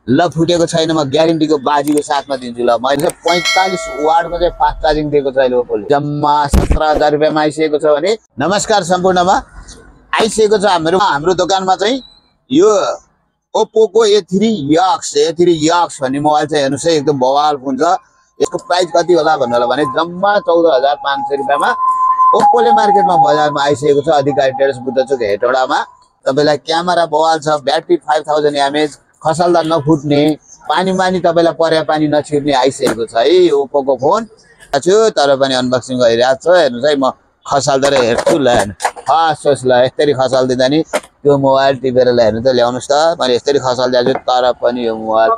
ल फुटेको छैन, म ग्यारेन्टीको बाजीको साथमा दिन्छु। ल मैले 45 वाटको चाहिँ फास्ट चार्जिङ दिएको छ अहिले ओप्पोले। जम्मा 17,000 रुपियाँमा आइसकेको छ भने नमस्कार सम्पूर्णमा आइसकेको छ हाम्रो दोकानमा चाहिँ यो ओप्पोको A3x भन्ने मोबाइल चाहिँ हेर्नुस् है, एकदम बवाल फोन छ। यसको प्राइस कति होला भन्नु होला भने जम्मा 14,500 रुपियाँमा ओप्पोले मार्केटमा बजारमा आइसकेको छ। अधिकारी टेरेस बुद्धचोक हेटौडामा तपाईलाई क्यामेरा बवाल छ, ब्याट्री 5000 mAh, खसाल्दा नफुट्ने, पानी तपाईलाई पर्या पानी नछिर्ने आइसकेको छ है ओप्पोको फोन छु। तर पनि अनबक्सिङ गरिरहेको छ हेर्नुस् है, म खसाल्दै हेर्छु। ल फर्स्ट ल यसरी खसाल्दिँदा नि त्यो मोबाइल टिपेर हेर्नु त ल्याउनुस् त, मैले यसरी खसाल्दिएको छु। तर पनि यो मोबाइल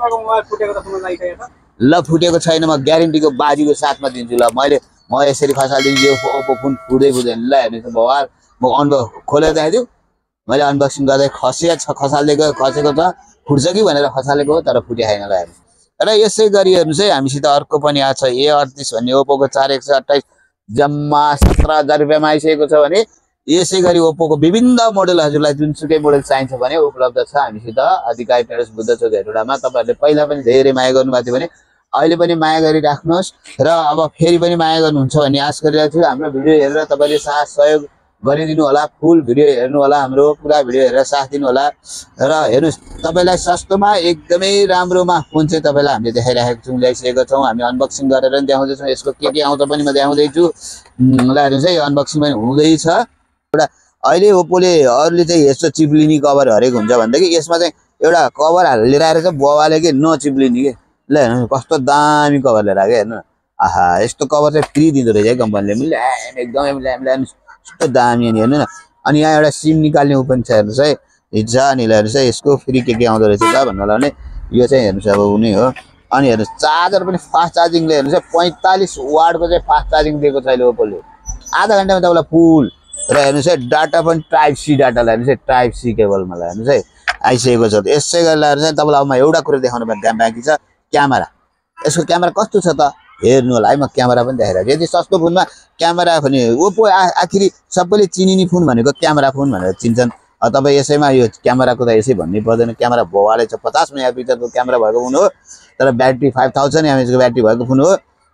ल फुटेको छैन, म ग्यारेन्टीको बाजीको साथमा दिन्छु। ल म यसरी खसाल्दिन्छु, यो ओप्पो फोन फुट्दैन। ल हेर्नुहोस् बवाल, म खोलेर देखाइदिउ। मैले अनबक्सिङ गर्दै खसेको छ, फुट्छ कि भनेर खसालेको हो, तर फुटे छैन। ल हेर्नुहोस्। र यसै गरी हेर्नुहोस् है, हामीसित अर्को पनि आएको छ A38 भन्ने ओप्पोको 4x28 जम्मा 17,000 रुपियाँमा आइसकेको छ भने यसै गरी ओप्पोको विभिन्न मोडल हजुरलाई जुनसुकै मोडल चाहिन्छ भने उपलब्ध छ हामीसित अधिकारी टेरेस बुद्धचोक हेटौडामा। तपाईहरुले पहिला पनि धेरै माया गर्नुभएको थियो भने अहिले पनि माया गरिराख्नुहोस् र अब फेरि पनि माया गर्नुहुन्छ भन्ने आश गरिरहेको छु। हाम्रो भिडियो हेरेर तपाईले साथ सहयोग गरिदिनु होला, फुल भिडियो हेर्नु होला, हाम्रो पुरा भिडियो हेरेर साथ दिनु होला। र हेर्नुस् तपाईलाई सस्तोमा एकदमै राम्रोमा फोन चाहिँ तपाईलाई हामीले देखाइराखेको छौं, ल्याइसकेको छौं। हामी अनबक्सिङ गरेर पनि देखाउँदै छौं, यसको के आउँछ पनि म देखाउँदै छु। ल हेर्नुस् है, अनबक्सिङ पनि हुँदै छ। एउटा अहिले ओप्पोले अरूले चाहिँ यस्तो चिप्लिनी कभर हरेको हुन्छ भन्दाखेरि यसमा चाहिँ एउटा कभर हालेर आएर चाहिँ बवाले के नचिप्लिनी के। ल हेर्नु कस्तो दामी कभर लिएर आके हेर्नु। आहा यस्तो कभर चाहिँ फ्री दिँदो रहेछ है कम्पनीले, एकदमै कस्तो दामी नि हेर्नु न। अनि यहाँ एउटा सिम निकाल्ने पनि छ हेर्नुस् है, हिजो अनि हेर्नुस् है यसको फ्री के आउँदो रहेछ त भन्नु होला भने यो चाहिँ हेर्नुस् अब हुने हो। अनि हेर्नुस् चार्जर पनि फास्ट चार्जिङले हेर्नुस् 45 वाटको चाहिँ फास्ट चार्जिङ दिएको छ अहिले ओप्पोले। आधा घण्टामा तपाईलाई फुल। र हेर्नुस् है डाटा पनि टाइप सी डाटा हेर्नुस् है, टाइप सी केबलमा हेर्नुस् है आइसकेको छ। यसै गरेर हेर्नुस् है तपाईलाई अब म एउटा कुरा देखाउनु बाँकी छ, क्यामेरा। यसको क्यामेरा कस्तो छ त हेर्नु होला है, म क्यामेरा पनि देखाइरहेको छु। यदि सस्तो फोनमा क्यामेरा भने ओप्पो आखिरी सबैले चिनिने फोन भनेको क्यामेरा फोन भनेर चिन्छन्। तपाईँ यसैमा यो क्यामेराको त यसै भन्नै पर्दैन, क्यामेरा बवालै छ। 50 मेगापिक्सलको क्यामेरा भएको फोन हो, तर ब्याट्री 5000 mAhको ब्याट्री भएको फोन हो।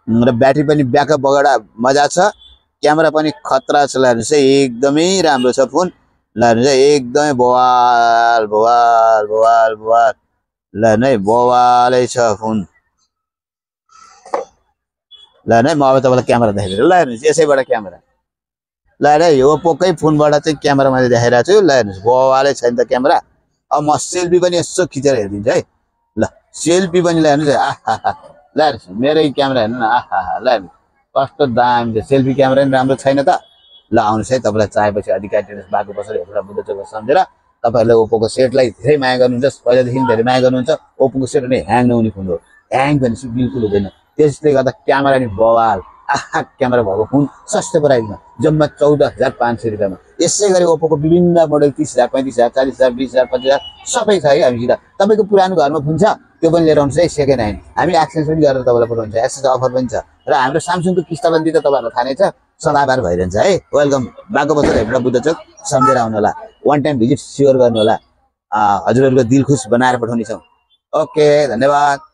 र ब्याट्री पनि ब्याकअप बगडा मजा छ, क्यामेरा पनि खतरा छ। हेर्नुस् है एकदमै राम्रो छ फोन। ल हेर्नुस् है एकदमै बवाल बवाल बवाल बवाल। ल हेर्नु है बवालै छ फोन। ल हेर्नु है म अब तपाईलाई क्यामेरा देखाइदिन्छु। ल हेर्नुस् यसैबाट क्यामेरा। ल हेर्नु है ओप्पोकै फोनबाट चाहिँ क्यामेरा मैले देखाइरहेको छु। ल हेर्नुस् बवालै छ नि त क्यामेरा। अब म सेल्फी पनि यसो खिचेर हेरिदिन्छु है। ल सेल्फी पनि ल हेर्नुस् है, आहा ल हेर्नुस् मेरै क्यामेरा हेर्नु न, आहा ल हेर्नु कस्तो दामी छ। सेल्फी क्यामेरा पनि राम्रो छैन त। ल आउनुहोस् है, तपाईलाई चाहेपछि अधिकारी टेरेस बाटो पसल हेटौडा बुद्धचोक सम्झेर तपाईहरुले ओप्पोको सेटलाई धेरै माया गर्नुहुन्छ, पहिलादेखि धेरै माया गर्नुहुन्छ। ओप्पोको सेट नै ह्याङ नहुने फोन हो, ह्याङ भनेपछि बिल्कुल हुँदैन। त्यसले गर्दा क्यामेरा नि बवाल, आहा क्यामेरा भएको फोन सस्तो प्राइसमा जम्मा 14,500 रुपियाँमा। यसै गरी ओप्पोको विभिन्न मोडल 30,000, 35,000, 40,000, 20,000, 25,000 सबै छ है हामीसित। तपाईको पुरानो घरमा फोन छ त्यो पनि लिएर आउनुहोस् है, सेकेन्ड ह्यान्ड। हामी एक्सचेन्ज पनि गरेर तपाईलाई पठाउँछ, एक्सचेन्ज अफर पनि छ। र हाम्रो सामसङको किस्ताबन्दी त तपाईहरुलाई थाहा नै छ, सदाबार भइरहन्छ है। वेलकम, बाको बजार हेटौडा बुद्धचोक सम्झेर आउनु होला, वान टाइम भिजिट स्योर गर्नु होला। हजुरहरुको दिल खुश बनाएर पठाउने छौं। ओके धन्यवाद।